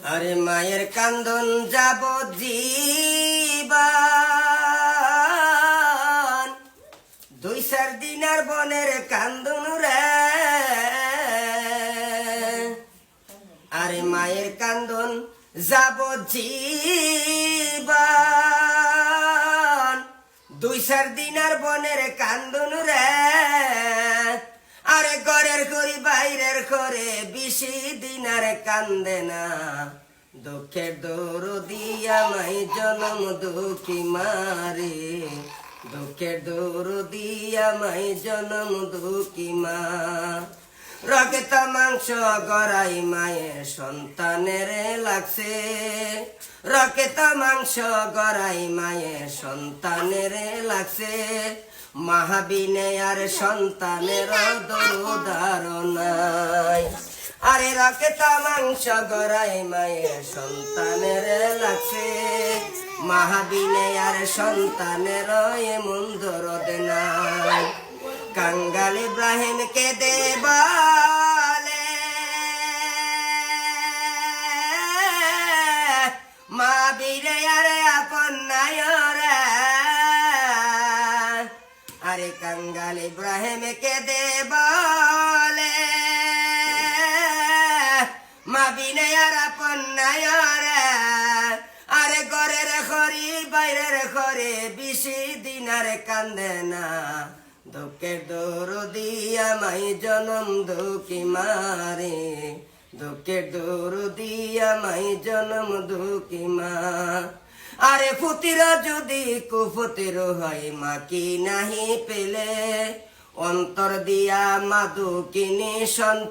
আরে মায়ের কান্দন যাব জীবন, 2-4 দিনের বনের কান্দন রে। আরে মায়ের কান্দন যাব জীবন, 2-4 দিনের বনের কান্দন রে। আরে ঘরের করি বাইরের করে 20 দিনার কান্দে না, দুঃখের দরদি আমায় জনম দুঃখী মারে, দুঃখের দরদি আমায় জনম দুঃখী মা। রক্ত মাংস গড়াই মায়ের সন্তানের লাগছে, রক্ত মাংস গড়াই মায়ের সন্তানের লাগছে। মাহাবিনে আর সন্তানের দরুদার নাই। আরে রক্ত মাংস গড়াই মায়ের সন্তানের লাগছে, মাহাবিনে আর সন্তানের এমন দরদ নাই। কাঙ্গাল ইব্রাহিম কে দে বলে, মা বীরে আরে আপন নাই রে। আরে কাঙ্গাল ইব্রাহিম কে দে বলে, মা বিনে আর আপন নাই রে। আরে ঘরের খরি বাইরের খরে 20 দিনার কান্দে না, দুঃখের দরদি আমায় জনম দুঃখী মারে, দুঃখের দরদি আমায় জনম দুঃখী মা। আরে ফুতির যদি কুফুতির হয় মা কি নাহি পেলে, অন্তর দিয়া মা দুঃখিনী সন্তান।